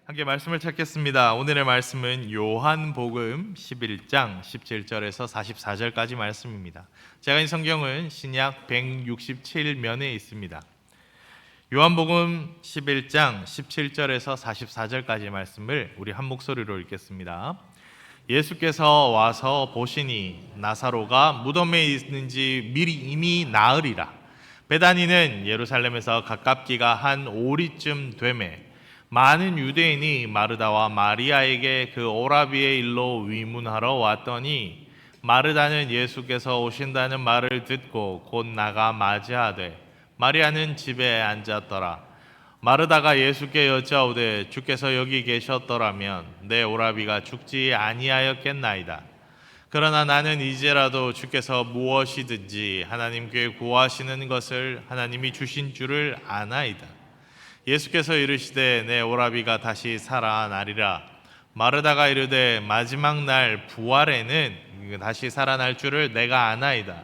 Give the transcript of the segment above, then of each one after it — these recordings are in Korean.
함께 말씀을 찾겠습니다. 오늘의 말씀은 요한복음 11장 17절에서 44절까지 말씀입니다. 제가 이 성경은 신약 167면에 있습니다. 요한복음 11장 17절에서 44절까지 말씀을 우리 한 목소리로 읽겠습니다. 예수께서 와서 보시니 나사로가 무덤에 있는지 미리 이미 나으리라. 베다니는 예루살렘에서 가깝기가 한 오리쯤 되매 많은 유대인이 마르다와 마리아에게 그 오라비의 일로 위문하러 왔더니 마르다는 예수께서 오신다는 말을 듣고 곧 나가 맞이하되 마리아는 집에 앉았더라. 마르다가 예수께 여짜오되 주께서 여기 계셨더라면 내 오라비가 죽지 아니하였겠나이다. 그러나 나는 이제라도 주께서 무엇이든지 하나님께 구하시는 것을 하나님이 주신 줄을 아나이다. 예수께서 이르시되 내 오라비가 다시 살아나리라. 마르다가 이르되 마지막 날 부활에는 다시 살아날 줄을 내가 아나이다.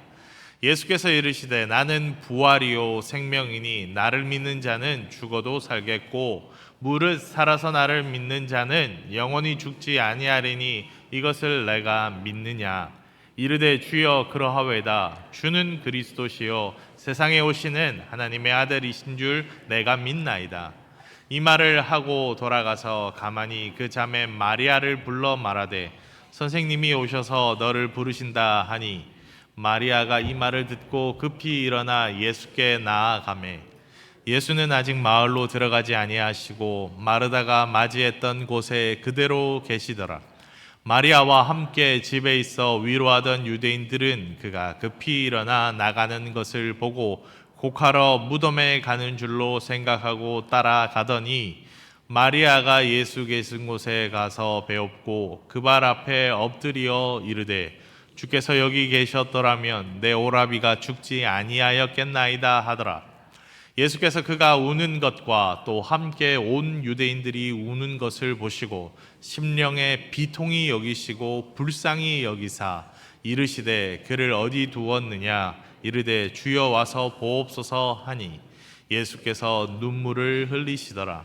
예수께서 이르시되 나는 부활이요 생명이니 나를 믿는 자는 죽어도 살겠고 무릇 살아서 나를 믿는 자는 영원히 죽지 아니하리니 이것을 내가 믿느냐. 이르되 주여 그러하외다. 주는 그리스도시요 세상에 오시는 하나님의 아들이신 줄 내가 믿나이다. 이 말을 하고 돌아가서 가만히 그 자매 마리아를 불러 말하되 선생님이 오셔서 너를 부르신다 하니 마리아가 이 말을 듣고 급히 일어나 예수께 나아가매 예수는 아직 마을로 들어가지 아니하시고 마르다가 맞이했던 곳에 그대로 계시더라. 마리아와 함께 집에 있어 위로하던 유대인들은 그가 급히 일어나 나가는 것을 보고 곡하러 무덤에 가는 줄로 생각하고 따라가더니 마리아가 예수 계신 곳에 가서 배웁고 그 발 앞에 엎드려 이르되 주께서 여기 계셨더라면 내 오라비가 죽지 아니하였겠나이다 하더라. 예수께서 그가 우는 것과 또 함께 온 유대인들이 우는 것을 보시고 심령에 비통히 여기시고 불쌍히 여기사 이르시되 그를 어디 두었느냐. 이르되 주여 와서 보옵소서 하니 예수께서 눈물을 흘리시더라.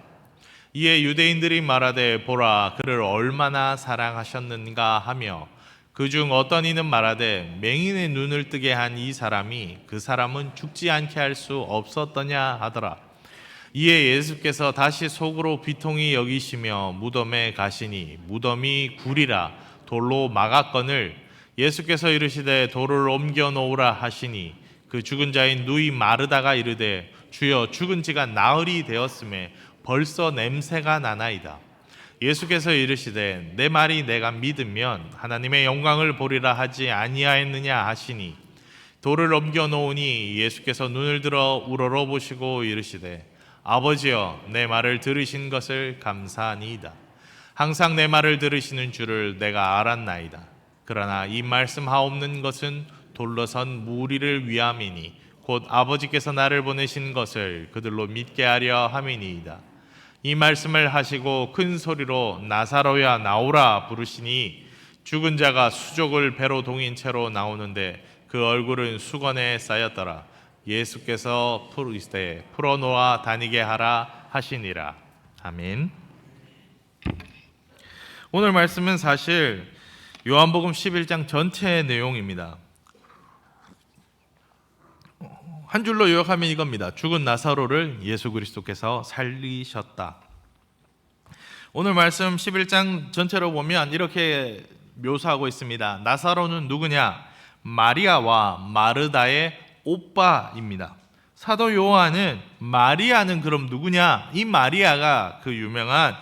이에 유대인들이 말하되 보라 그를 얼마나 사랑하셨는가 하며 그중 어떤 이는 말하되 맹인의 눈을 뜨게 한 이 사람이 그 사람은 죽지 않게 할 수 없었더냐 하더라. 이에 예수께서 다시 속으로 비통히 여기시며 무덤에 가시니 무덤이 굴이라 돌로 막았거늘 예수께서 이르시되 돌을 옮겨 놓으라 하시니 그 죽은 자인 누이 마르다가 이르되 주여 죽은 지가 나흘이 되었음에 벌써 냄새가 나나이다. 예수께서 이르시되 내 말이 내가 믿으면 하나님의 영광을 보리라 하지 아니하였느냐 하시니 돌을 옮겨 놓으니 예수께서 눈을 들어 우러러 보시고 이르시되 아버지여 내 말을 들으신 것을 감사하니이다. 항상 내 말을 들으시는 줄을 내가 알았나이다. 그러나 이 말씀하옵는 것은 돌로선 무리를 위함이니 곧 아버지께서 나를 보내신 것을 그들로 믿게 하려 함이니이다. 이 말씀을 하시고 큰 소리로 나사로야 나오라 부르시니 죽은 자가 수족을 배로 동인 채로 나오는데 그 얼굴은 수건에 쌓였더라. 예수께서 이르시되 풀어놓아 다니게 하라 하시니라. 아멘. 오늘 말씀은 사실 요한복음 11장 전체의 내용입니다. 한 줄로 요약하면 이겁니다. 죽은 나사로를 예수 그리스도께서 살리셨다. 오늘 말씀 11장 전체로 보면 이렇게 묘사하고 있습니다. 나사로는 누구냐? 마리아와 마르다의 오빠입니다. 사도 요한은 마리아는 그럼 누구냐? 이 마리아가 그 유명한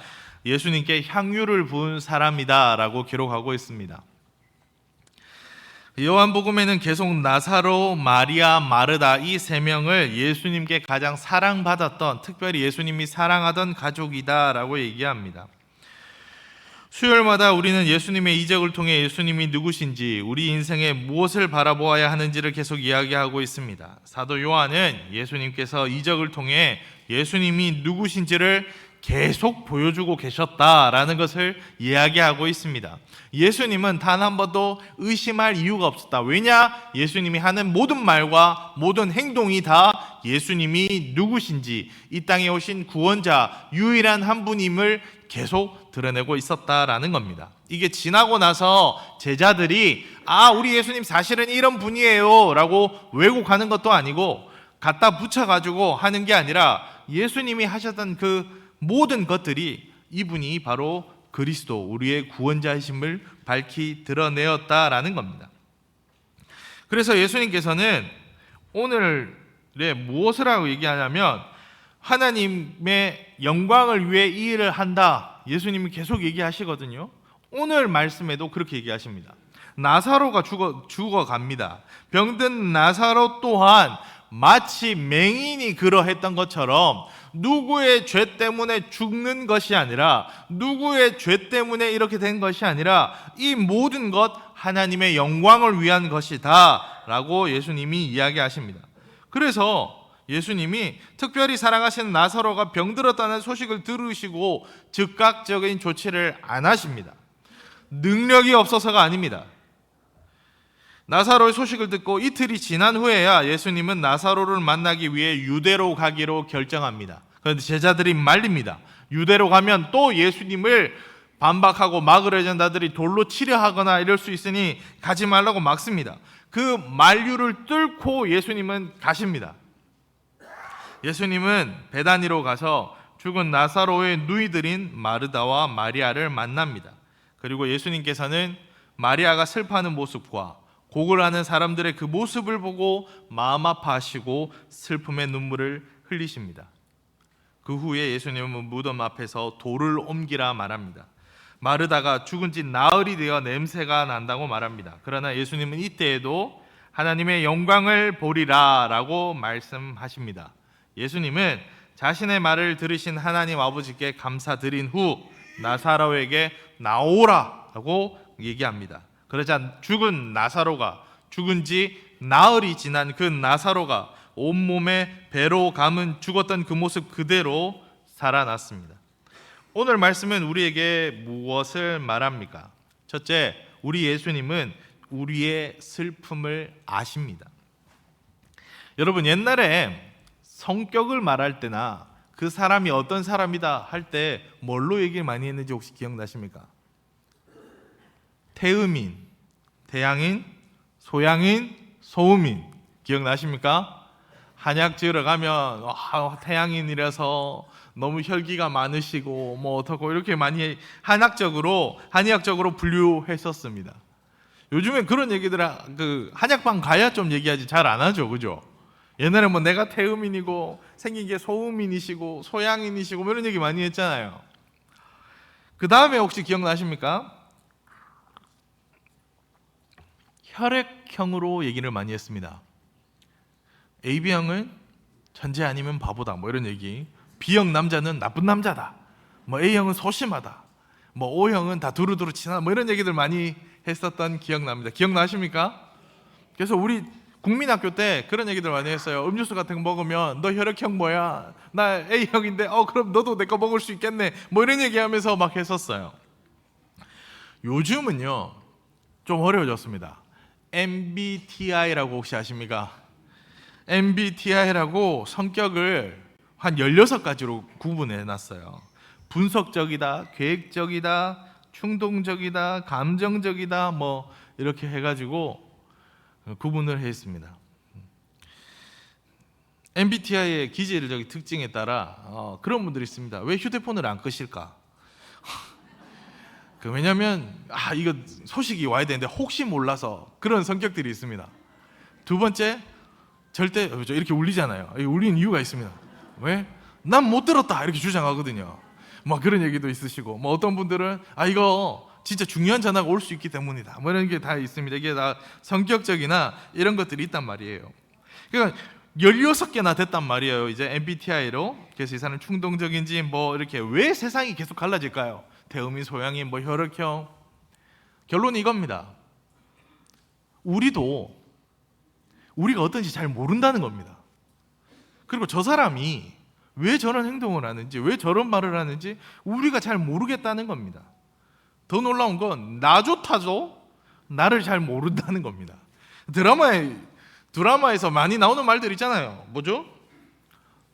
예수님께 향유를 부은 사람이다 라고 기록하고 있습니다. 요한복음에는 계속 나사로, 마리아, 마르다 이 세 명을 예수님께 가장 사랑받았던, 특별히 예수님이 사랑하던 가족이다 라고 얘기합니다. 수요일마다 우리는 예수님의 이적을 통해 예수님이 누구신지, 우리 인생에 무엇을 바라보아야 하는지를 계속 이야기하고 있습니다. 사도 요한은 예수님께서 이적을 통해 예수님이 누구신지를 계속 보여주고 계셨다라는 것을 이야기하고 있습니다. 예수님은 단 한 번도 의심할 이유가 없었다. 왜냐? 예수님이 하는 모든 말과 모든 행동이 다 예수님이 누구신지, 이 땅에 오신 구원자 유일한 한 분임을 계속 드러내고 있었다라는 겁니다. 이게 지나고 나서 제자들이 우리 예수님 사실은 이런 분이에요 라고 왜곡하는 것도 아니고 갖다 붙여가지고 하는 게 아니라 예수님이 하셨던 그 모든 것들이 이분이 바로 그리스도, 우리의 구원자이심을 밝히 드러내었다라는 겁니다. 그래서 예수님께서는 오늘에 무엇을 하고 얘기하냐면 하나님의 영광을 위해 이 일을 한다. 예수님이 계속 얘기하시거든요. 오늘 말씀에도 그렇게 얘기하십니다. 나사로가 죽어갑니다. 병든 나사로 또한 마치 맹인이 그러했던 것처럼 누구의 죄 때문에 죽는 것이 아니라, 누구의 죄 때문에 이렇게 된 것이 아니라 이 모든 것 하나님의 영광을 위한 것이다 라고 예수님이 이야기하십니다. 그래서 예수님이 특별히 사랑하시는 나사로가 병들었다는 소식을 들으시고 즉각적인 조치를 안 하십니다. 능력이 없어서가 아닙니다. 나사로의 소식을 듣고 이틀이 지난 후에야 예수님은 나사로를 만나기 위해 유대로 가기로 결정합니다. 그런데 제자들이 말립니다. 유대로 가면 또 예수님을 반박하고 막으려 전다들이 돌로 치려 하거나 이럴 수 있으니 가지 말라고 막습니다. 그 만류를 뚫고 예수님은 가십니다. 예수님은 베다니로 가서 죽은 나사로의 누이들인 마르다와 마리아를 만납니다. 그리고 예수님께서는 마리아가 슬퍼하는 모습과 곡을 하는 사람들의 그 모습을 보고 마음 아파하시고 슬픔의 눈물을 흘리십니다. 그 후에 예수님은 무덤 앞에서 돌을 옮기라 말합니다. 마르다가 죽은 지 나흘이 되어 냄새가 난다고 말합니다. 그러나 예수님은 이때에도 하나님의 영광을 보리라 라고 말씀하십니다. 예수님은 자신의 말을 들으신 하나님 아버지께 감사드린 후 나사로에게 나오라 라고 얘기합니다. 그러자 죽은 나사로가, 죽은 지 나흘이 지난 그 나사로가 온몸에 배로 감은 죽었던 그 모습 그대로 살아났습니다. 오늘 말씀은 우리에게 무엇을 말합니까? 첫째, 우리 예수님은 우리의 슬픔을 아십니다. 여러분, 옛날에 성격을 말할 때나 그 사람이 어떤 사람이다 할 때 뭘로 얘기를 많이 했는지 혹시 기억나십니까? 태음인, 태양인, 소양인, 소음인 기억나십니까? 한약 지으러 가면 태양인이라서 너무 혈기가 많으시고 뭐 어떻고 이렇게 많이 한의학적으로 분류했었습니다. 요즘엔 그런 얘기들 그 한약방 가야 좀 얘기하지 잘 안 하죠, 그죠? 옛날에 뭐 내가 태음인이고 생긴 게 소음인이시고 소양인이시고 뭐 이런 얘기 많이 했잖아요. 그 다음에 혹시 기억나십니까? 혈액형으로 얘기를 많이 했습니다. AB형은 천재 아니면 바보다 뭐 이런 얘기. B형 남자는 나쁜 남자다. 뭐 A형은 소심하다. 뭐 O형은 다 두루두루 친하다. 뭐 이런 얘기들 많이 했었던 기억납니다. 기억나십니까? 그래서 우리 국민학교 때 그런 얘기들 많이 했어요. 음료수 같은 거 먹으면 너 혈액형 뭐야? 나 A형인데 그럼 너도 내 거 먹을 수 있겠네. 뭐 이런 얘기하면서 막 했었어요. 요즘은요 좀 어려워졌습니다. MBTI라고 혹시 아십니까? MBTI라고 성격을 한 16가지로 구분해 놨어요. 분석적이다, 계획적이다, 충동적이다, 감정적이다 뭐 이렇게 해가지고 구분을 했습니다. MBTI의 기질적 특징에 따라 그런 분들이 있습니다. 왜 휴대폰을 안 끄실까? 왜냐하면 이거 소식이 와야 되는데 혹시 몰라서 그런 성격들이 있습니다. 두 번째, 절대 이렇게 울리잖아요. 울리는 이유가 있습니다. 왜? 난 못 들었다 이렇게 주장하거든요. 뭐 그런 얘기도 있으시고, 뭐 어떤 분들은 이거 진짜 중요한 전화가 올 수 있기 때문이다. 뭐 이런 게 다 있습니다. 이게 다 성격적이나 이런 것들이 있단 말이에요. 그러니까 16개나 됐단 말이에요. 이제 MBTI로. 그래서 이 사람은 충동적인지 뭐 이렇게 왜 세상이 계속 갈라질까요? 태음인, 소양인, 뭐 혈액형. 결론이 이겁니다. 우리가 어떤지 잘 모른다는 겁니다. 그리고 저 사람이 왜 저런 행동을 하는지, 왜 저런 말을 하는지 우리가 잘 모르겠다는 겁니다. 더 놀라운 건 나조차도 나를 잘 모른다는 겁니다. 드라마에서 많이 나오는 말들 있잖아요. 뭐죠?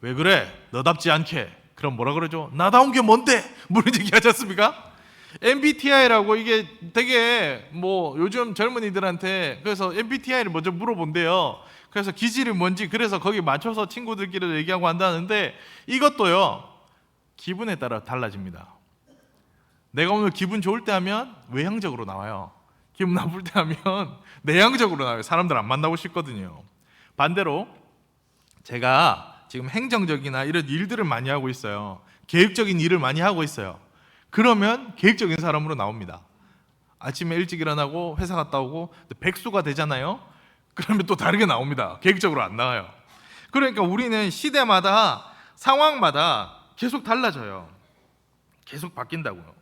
왜 그래? 너답지 않게. 그럼 뭐라 그러죠? 나다운 게 뭔데? 뭐 이런 얘기 하지 않습니까? MBTI라고 이게 되게 뭐 요즘 젊은이들한테 그래서 MBTI를 먼저 물어본대요. 그래서 기질이 뭔지 그래서 거기 맞춰서 친구들끼리도 얘기하고 한다는데 이것도요 기분에 따라 달라집니다. 내가 오늘 기분 좋을 때 하면 외향적으로 나와요. 기분 나쁠 때 하면 내향적으로 나와요. 사람들 안 만나고 싶거든요. 반대로 제가 지금 행정적이나 이런 일들을 많이 하고 있어요. 계획적인 일을 많이 하고 있어요. 그러면 계획적인 사람으로 나옵니다. 아침에 일찍 일어나고 회사 갔다 오고 백수가 되잖아요. 그러면 또 다르게 나옵니다. 계획적으로 안 나와요. 그러니까 우리는 시대마다 상황마다 계속 달라져요. 계속 바뀐다고요.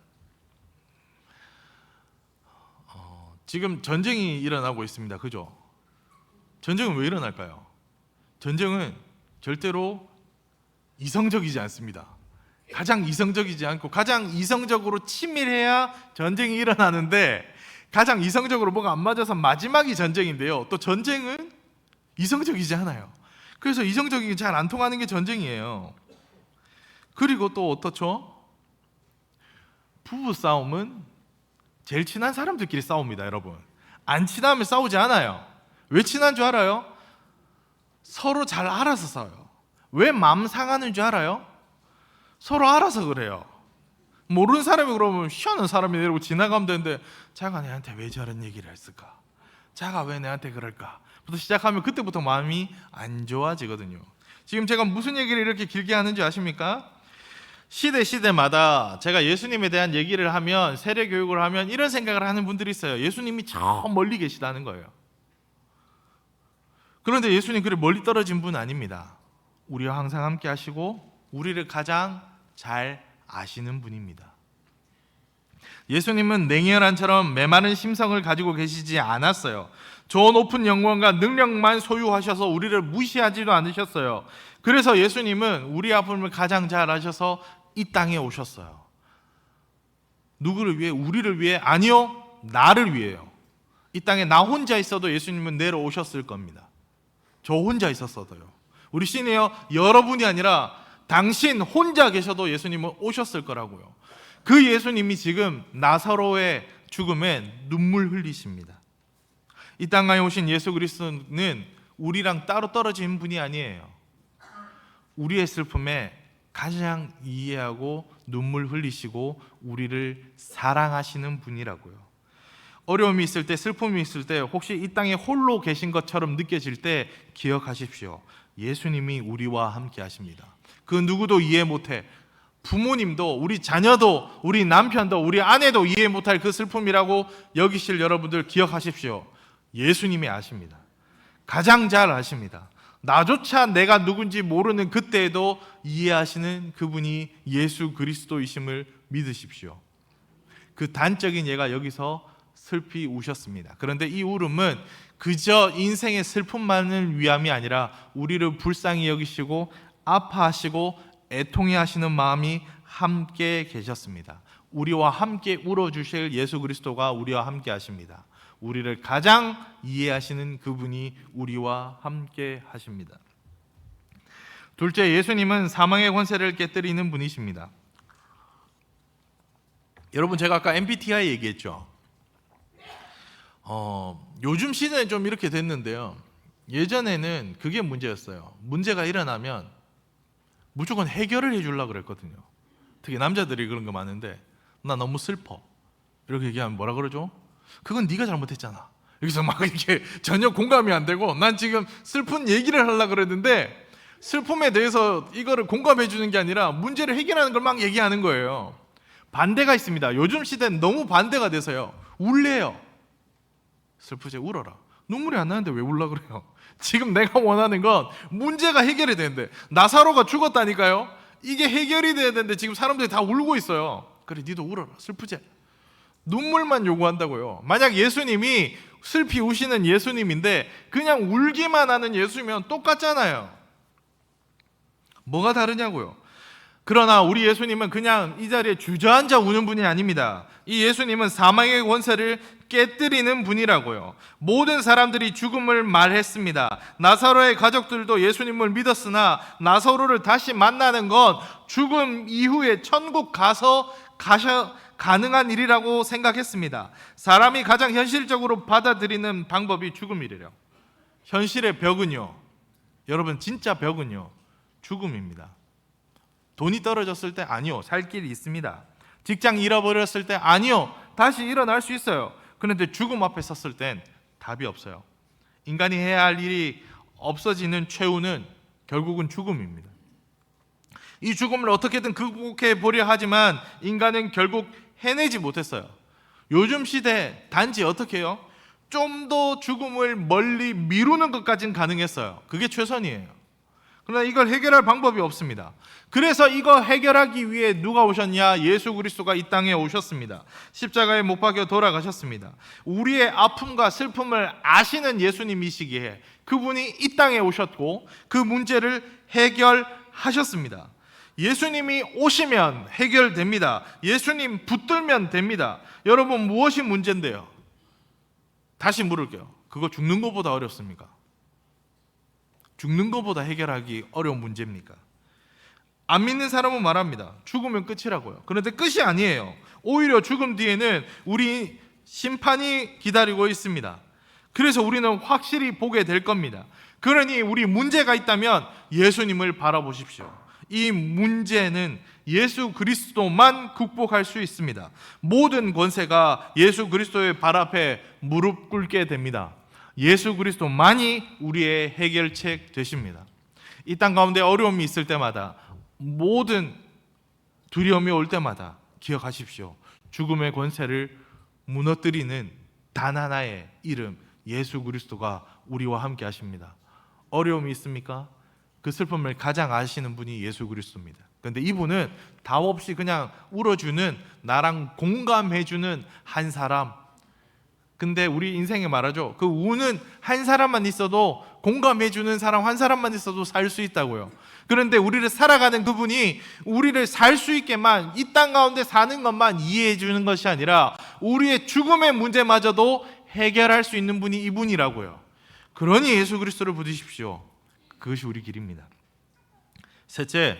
지금 전쟁이 일어나고 있습니다. 그죠? 전쟁은 왜 일어날까요? 전쟁은 절대로 이성적이지 않습니다. 가장 이성적이지 않고 가장 이성적으로 치밀해야 전쟁이 일어나는데 가장 이성적으로 뭐가 안 맞아서 마지막이 전쟁인데요. 또 전쟁은 이성적이지 않아요. 그래서 이성적이게 잘 안 통하는 게 전쟁이에요. 그리고 또 어떻죠? 부부 싸움은 제일 친한 사람들끼리 싸웁니다, 여러분. 안 친하면 싸우지 않아요. 왜 친한 줄 알아요? 서로 잘 알아서 싸워요. 왜 마음 상하는 줄 알아요? 서로 알아서 그래요. 모르는 사람이 그러면 희한한 사람이 내리고 지나가면 되는데 자가 내한테 왜 저런 얘기를 했을까? 자가 왜 내한테 그럴까? 부터 시작하면 그때부터 마음이 안 좋아지거든요. 지금 제가 무슨 얘기를 이렇게 길게 하는지 아십니까? 시대마다 제가 예수님에 대한 얘기를 하면 세례 교육을 하면 이런 생각을 하는 분들이 있어요. 예수님이 저 멀리 계시다는 거예요. 그런데 예수님 그리 멀리 떨어진 분 아닙니다. 우리와 항상 함께 하시고 우리를 가장 잘 아시는 분입니다. 예수님은 냉혈한처럼 메마른 심성을 가지고 계시지 않았어요. 저 높은 영광과 능력만 소유하셔서 우리를 무시하지도 않으셨어요. 그래서 예수님은 우리 아픔을 가장 잘 아셔서 이 땅에 오셨어요. 누구를 위해? 우리를 위해? 아니요, 나를 위해요. 이 땅에 나 혼자 있어도 예수님은 내려오셨을 겁니다. 저 혼자 있었어도요. 우리 시니어 여러분이 아니라 당신 혼자 계셔도 예수님은 오셨을 거라고요. 그 예수님이 지금 나사로의 죽음에 눈물 흘리십니다. 이 땅에 오신 예수 그리스도는 우리랑 따로 떨어진 분이 아니에요. 우리의 슬픔에 가장 이해하고 눈물 흘리시고 우리를 사랑하시는 분이라고요. 어려움이 있을 때, 슬픔이 있을 때, 혹시 이 땅에 홀로 계신 것처럼 느껴질 때 기억하십시오. 예수님이 우리와 함께 하십니다. 그 누구도 이해 못해. 부모님도, 우리 자녀도, 우리 남편도, 우리 아내도 이해 못할 그 슬픔이라고 여기실 여러분들 기억하십시오. 예수님이 아십니다. 가장 잘 아십니다. 나조차 내가 누군지 모르는 그때에도 이해하시는 그분이 예수 그리스도이심을 믿으십시오. 그 단적인 예가 여기서 슬피 우셨습니다. 그런데 이 울음은 그저 인생의 슬픔만을 위함이 아니라 우리를 불쌍히 여기시고 아파하시고 애통해 하시는 마음이 함께 계셨습니다. 우리와 함께 울어주실 예수 그리스도가 우리와 함께 하십니다. 우리를 가장 이해하시는 그분이 우리와 함께 하십니다. 둘째, 예수님은 사망의 권세를 깨뜨리는 분이십니다. 여러분, 제가 아까 MBTI 얘기했죠. 요즘 시대는 좀 이렇게 됐는데요. 예전에는 그게 문제였어요. 문제가 일어나면 무조건 해결을 해주려고 그랬거든요. 특히 남자들이 그런 거 많은데, 나 너무 슬퍼, 이렇게 얘기하면 뭐라 그러죠? 그건 네가 잘못했잖아. 여기서 막 이렇게 전혀 공감이 안 되고, 난 지금 슬픈 얘기를 하려고 그랬는데 슬픔에 대해서 이거를 공감해 주는 게 아니라 문제를 해결하는 걸 막 얘기하는 거예요. 반대가 있습니다. 요즘 시대는 너무 반대가 돼서요, 울래요. 슬프지, 울어라. 눈물이 안 나는데 왜 울라 그래요? 지금 내가 원하는 건 문제가 해결이 되는데, 나사로가 죽었다니까요. 이게 해결이 돼야 되는데 지금 사람들이 다 울고 있어요. 그래, 니도 울어라. 슬프지? 눈물만 요구한다고요. 만약 예수님이 슬피 우시는 예수님인데 그냥 울기만 하는 예수면 똑같잖아요. 뭐가 다르냐고요. 그러나 우리 예수님은 그냥 이 자리에 주저앉아 우는 분이 아닙니다. 이 예수님은 사망의 권세를 깨뜨리는 분이라고요. 모든 사람들이 죽음을 말했습니다. 나사로의 가족들도 예수님을 믿었으나 나사로를 다시 만나는 건 죽음 이후에 천국 가능한 일이라고 생각했습니다. 사람이 가장 현실적으로 받아들이는 방법이 죽음이래요. 현실의 벽은요, 여러분 진짜 벽은요, 죽음입니다. 돈이 떨어졌을 때 아니요, 살 길이 있습니다. 직장 잃어버렸을 때 아니요, 다시 일어날 수 있어요. 그런데 죽음 앞에 섰을 땐 답이 없어요. 인간이 해야 할 일이 없어지는 최후는 결국은 죽음입니다. 이 죽음을 어떻게든 극복해 보려 하지만 인간은 결국 해내지 못했어요. 요즘 시대 단지 어떻게 해요? 좀 더 죽음을 멀리 미루는 것까지는 가능했어요. 그게 최선이에요. 그러나 이걸 해결할 방법이 없습니다. 그래서 이거 해결하기 위해 누가 오셨냐? 예수 그리스도가 이 땅에 오셨습니다. 십자가에 못 박혀 돌아가셨습니다. 우리의 아픔과 슬픔을 아시는 예수님이시기에 그분이 이 땅에 오셨고 그 문제를 해결하셨습니다. 예수님이 오시면 해결됩니다. 예수님 붙들면 됩니다. 여러분, 무엇이 문제인데요? 다시 물을게요. 그거 죽는 것보다 어렵습니까? 죽는 것보다 해결하기 어려운 문제입니까? 안 믿는 사람은 말합니다. 죽으면 끝이라고요. 그런데 끝이 아니에요. 오히려 죽음 뒤에는 우리 심판이 기다리고 있습니다. 그래서 우리는 확실히 보게 될 겁니다. 그러니 우리 문제가 있다면 예수님을 바라보십시오. 이 문제는 예수 그리스도만 극복할 수 있습니다. 모든 권세가 예수 그리스도의 발 앞에 무릎 꿇게 됩니다. 예수 그리스도만이 우리의 해결책 되십니다. 이 땅 가운데 어려움이 있을 때마다, 모든 두려움이 올 때마다 기억하십시오. 죽음의 권세를 무너뜨리는 단 하나의 이름, 예수 그리스도가 우리와 함께 하십니다. 어려움이 있습니까? 그 슬픔을 가장 아시는 분이 예수 그리스도입니다. 그런데 이분은 답 없이 그냥 울어주는, 나랑 공감해주는 한 사람. 근데 우리 인생에 말하죠, 그 우는 한 사람만 있어도, 공감해주는 사람 한 사람만 있어도 살 수 있다고요. 그런데 우리를 살아가는 그분이 우리를 살 수 있게만, 이 땅 가운데 사는 것만 이해해 주는 것이 아니라 우리의 죽음의 문제마저도 해결할 수 있는 분이 이분이라고요. 그러니 예수 그리스도를 부르십시오. 그것이 우리 길입니다. 셋째,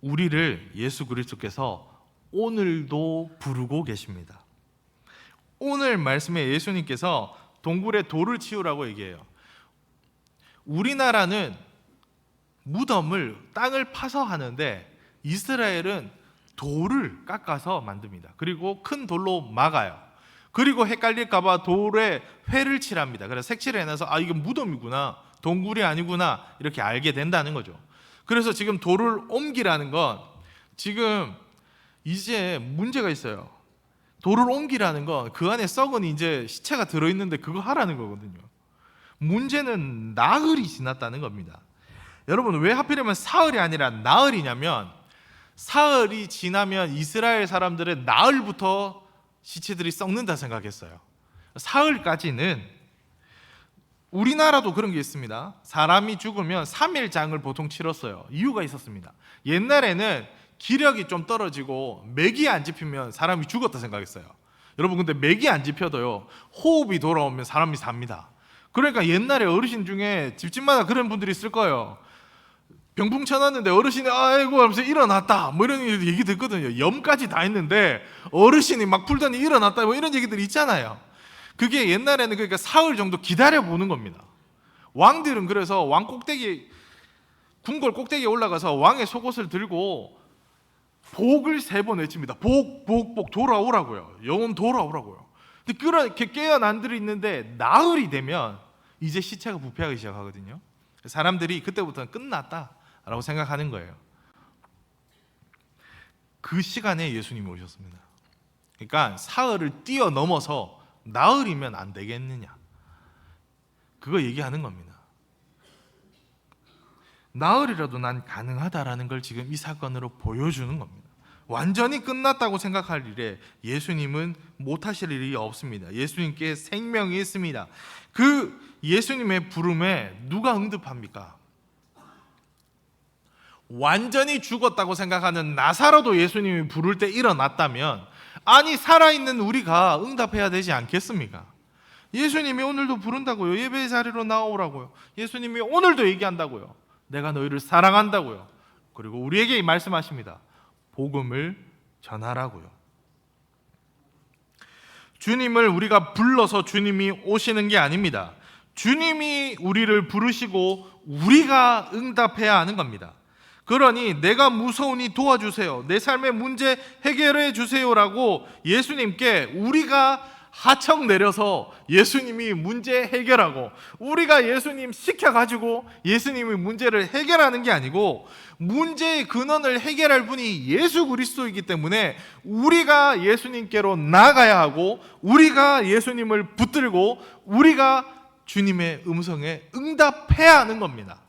우리를 예수 그리스도께서 오늘도 부르고 계십니다. 오늘 말씀에 예수님께서 동굴에 돌을 치우라고 얘기해요. 우리나라는 무덤을, 땅을 파서 하는데 이스라엘은 돌을 깎아서 만듭니다. 그리고 큰 돌로 막아요. 그리고 헷갈릴까봐 돌에 회를 칠합니다. 그래서 색칠을 해놔서 이게 무덤이구나, 동굴이 아니구나, 이렇게 알게 된다는 거죠. 그래서 지금 돌을 옮기라는 건 지금 이제 문제가 있어요. 돌을 옮기라는 건 그 안에 썩은 이제 시체가 들어있는데 그거 하라는 거거든요. 문제는 나흘이 지났다는 겁니다. 여러분, 왜 하필이면 사흘이 아니라 나흘이냐면, 사흘이 지나면 이스라엘 사람들은 나흘부터 시체들이 썩는다 생각했어요. 사흘까지는, 우리나라도 그런 게 있습니다. 사람이 죽으면 3일장을 보통 치렀어요. 이유가 있었습니다. 옛날에는 기력이 좀 떨어지고 맥이 안 짚히면 사람이 죽었다 생각했어요. 여러분, 근데 맥이 안 짚혀도요, 호흡이 돌아오면 사람이 삽니다. 그러니까 옛날에 어르신 중에 집집마다 그런 분들이 있을 거예요. 병풍 쳐놨는데 어르신이 아이고 하면서 일어났다, 뭐 이런 얘기 듣거든요. 염까지 다 했는데 어르신이 막 풀더니 일어났다, 뭐 이런 얘기들이 있잖아요. 그게 옛날에는 그러니까 사흘 정도 기다려보는 겁니다. 왕들은 그래서 왕 꼭대기, 궁궐 꼭대기에 올라가서 왕의 속옷을 들고 복을 3번 외칩니다. 복, 복, 복, 돌아오라고요. 영혼 돌아오라고요. 근데 그렇게 깨어난들이 있는데 나흘이 되면 이제 시체가 부패하기 시작하거든요. 사람들이 그때부터는 끝났다라고 생각하는 거예요. 그 시간에 예수님이 오셨습니다. 그러니까 사흘을 뛰어넘어서 나흘이면 안 되겠느냐, 그거 얘기하는 겁니다. 나흘이라도 난 가능하다라는 걸 지금 이 사건으로 보여주는 겁니다. 완전히 끝났다고 생각할 일에 예수님은 못하실 일이 없습니다. 예수님께 생명이 있습니다. 그 예수님의 부름에 누가 응답합니까? 완전히 죽었다고 생각하는 나사로도 예수님이 부를 때 일어났다면, 아니 살아있는 우리가 응답해야 되지 않겠습니까? 예수님이 오늘도 부른다고요. 예배의 자리로 나오라고요. 예수님이 오늘도 얘기한다고요. 내가 너희를 사랑한다고요. 그리고 우리에게 말씀하십니다. 복음을 전하라고요. 주님을 우리가 불러서 주님이 오시는 게 아닙니다. 주님이 우리를 부르시고 우리가 응답해야 하는 겁니다. 그러니 내가 무서우니 도와주세요, 내 삶의 문제 해결해 주세요라고 예수님께 우리가 하청 내려서 예수님이 문제 해결하고, 우리가 예수님 시켜가지고 예수님이 문제를 해결하는 게 아니고, 문제의 근원을 해결할 분이 예수 그리스도이기 때문에 우리가 예수님께로 나가야 하고, 우리가 예수님을 붙들고 우리가 주님의 음성에 응답해야 하는 겁니다.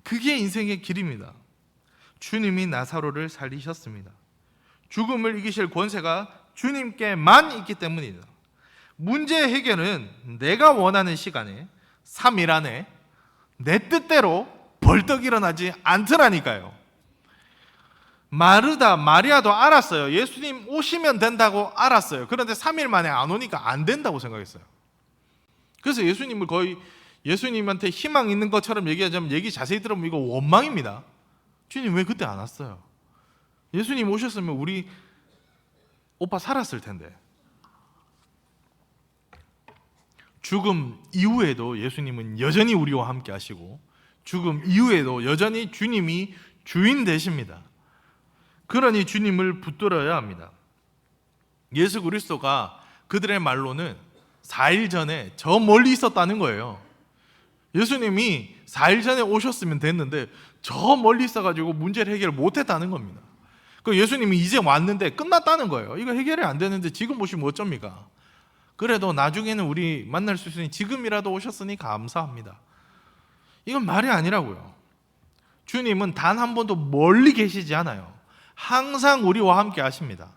그게 인생의 길입니다. 주님이 나사로를 살리셨습니다. 죽음을 이기실 권세가 주님께만 있기 때문이다. 문제 해결은 내가 원하는 시간에 3일 안에 내 뜻대로 벌떡 일어나지 않더라니까요. 마리아도 알았어요. 예수님 오시면 된다고 알았어요. 그런데 3일 만에 안 오니까 안 된다고 생각했어요. 그래서 예수님을 거의 예수님한테 희망 있는 것처럼 얘기하자면, 얘기 자세히 들으면 이거 원망입니다. 주님 왜 그때 안 왔어요? 예수님 오셨으면 우리 오빠 살았을 텐데. 죽음 이후에도 예수님은 여전히 우리와 함께 하시고, 죽음 이후에도 여전히 주님이 주인 되십니다. 그러니 주님을 붙들어야 합니다. 예수 그리스도가 그들의 말로는 4일 전에 저 멀리 있었다는 거예요. 예수님이 4일 전에 오셨으면 됐는데 저 멀리 있어가지고 문제를 해결 못했다는 겁니다. 그 예수님이 이제 왔는데 끝났다는 거예요. 이거 해결이 안 되는데 지금 오시면 어쩝니까? 그래도 나중에는 우리 만날 수 있으니 지금이라도 오셨으니 감사합니다. 이건 말이 아니라고요. 주님은 단 한 번도 멀리 계시지 않아요. 항상 우리와 함께 하십니다.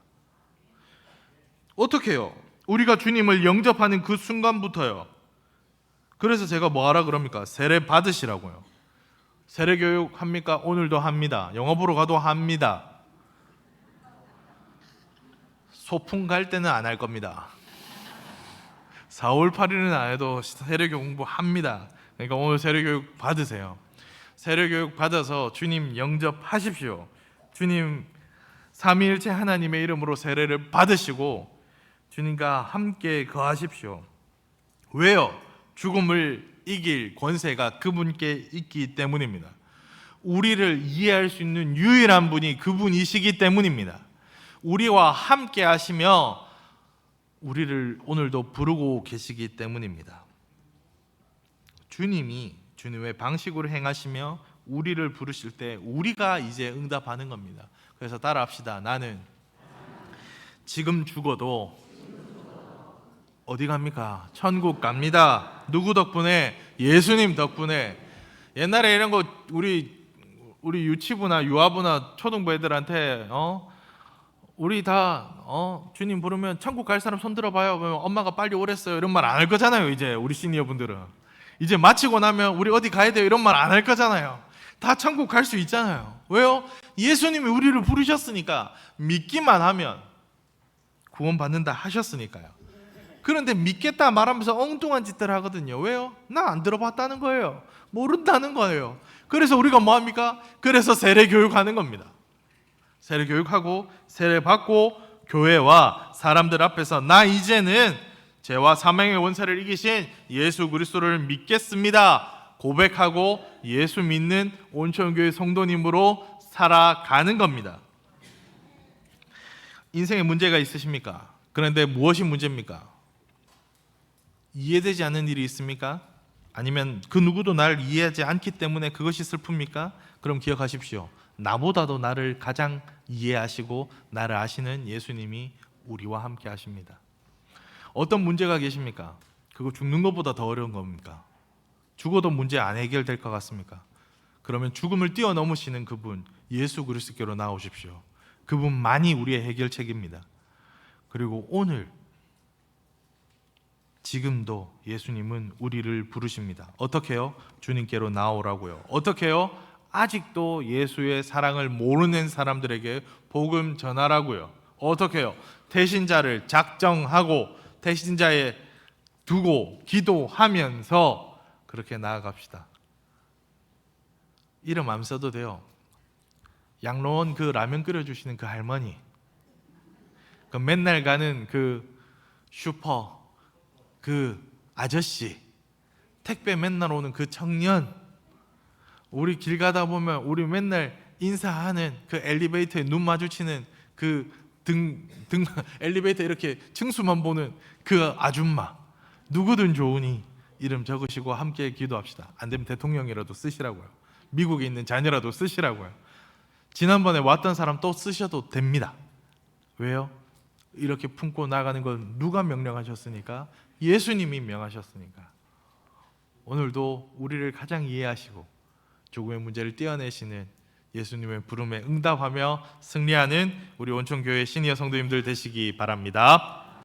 어떻게 해요? 우리가 주님을 영접하는 그 순간부터요. 그래서 제가 뭐 하라 그럽니까? 세례 받으시라고요. 세례 교육 합니까? 오늘도 합니다. 영업으로 가도 합니다. 소풍 갈 때는 안 할 겁니다. 4월 8일은 안 해도 세례교육 공부합니다. 그러니까 오늘 세례교육 받으세요. 세례교육 받아서 주님 영접하십시오. 주님 삼위일체 하나님의 이름으로 세례를 받으시고 주님과 함께 거하십시오. 왜요? 죽음을 이길 권세가 그분께 있기 때문입니다. 우리를 이해할 수 있는 유일한 분이 그분이시기 때문입니다. 우리와 함께 하시며 우리를 오늘도 부르고 계시기 때문입니다. 주님이 주님의 방식으로 행하시며 우리를 부르실 때 우리가 이제 응답하는 겁니다. 그래서 따라합시다. 나는 지금 죽어도 어디 갑니까? 천국 갑니다. 누구 덕분에? 예수님 덕분에. 옛날에 이런 거 우리 유치부나 유아부나 초등부 애들한테 우리 다 주님 부르면 천국 갈 사람 손 들어봐요. 그러면 엄마가 빨리 오랬어요. 이런 말 안 할 거잖아요. 이제 우리 시니어 분들은 이제 마치고 나면 우리 어디 가야 돼요. 이런 말 안 할 거잖아요. 다 천국 갈 수 있잖아요. 왜요? 예수님이 우리를 부르셨으니까. 믿기만 하면 구원받는다 하셨으니까요. 그런데 믿겠다 말하면서 엉뚱한 짓들 하거든요. 왜요? 나 안 들어봤다는 거예요. 모른다는 거예요. 그래서 우리가 뭐 합니까? 그래서 세례 교육하는 겁니다. 세례 교육하고 세례 받고 교회와 사람들 앞에서 나 이제는 죄와 사망의 원세를 이기신 예수 그리스도를 믿겠습니다 고백하고 예수 믿는 온천교회 성도님으로 살아가는 겁니다. 인생에 문제가 있으십니까? 그런데 무엇이 문제입니까? 이해되지 않는 일이 있습니까? 아니면 그 누구도 나를 이해하지 않기 때문에 그것이 슬픕니까? 그럼 기억하십시오. 나보다도 나를 가장 이해하시고 나를 아시는 예수님이 우리와 함께 하십니다. 어떤 문제가 계십니까? 그거 죽는 것보다 더 어려운 겁니까? 죽어도 문제 안 해결될 것 같습니까? 그러면 죽음을 뛰어넘으시는 그분 예수 그리스도께로 나오십시오. 그분만이 우리의 해결책입니다. 그리고 오늘 지금도 예수님은 우리를 부르십니다. 어떻게 해요? 주님께로 나오라고요. 어떻게 해요? 아직도 예수의 사랑을 모르는 사람들에게 복음 전하라고요. 어떻게 해요? 대신자를 작정하고 대신자에 두고 기도하면서 그렇게 나아갑시다. 이름 안 써도 돼요. 양로원 그 라면 끓여주시는 그 할머니, 그 맨날 가는 그 슈퍼 그 아저씨, 택배 맨날 오는 그 청년, 우리 길 가다 보면 우리 맨날 인사하는 그 엘리베이터에 눈 마주치는 그 엘리베이터 이렇게 층수만 보는 그 아줌마, 누구든 좋으니 이름 적으시고 함께 기도합시다. 안 되면 대통령이라도 쓰시라고요. 미국에 있는 자녀라도 쓰시라고요. 지난번에 왔던 사람 또 쓰셔도 됩니다. 왜요? 이렇게 품고 나가는 건 누가 명령하셨으니까? 예수님이 명하셨으니까. 오늘도 우리를 가장 이해하시고 조금의 문제를 떼어내시는 예수님의 부름에 응답하며 승리하는 우리 온천교회 시니어 성도님들 되시기 바랍니다.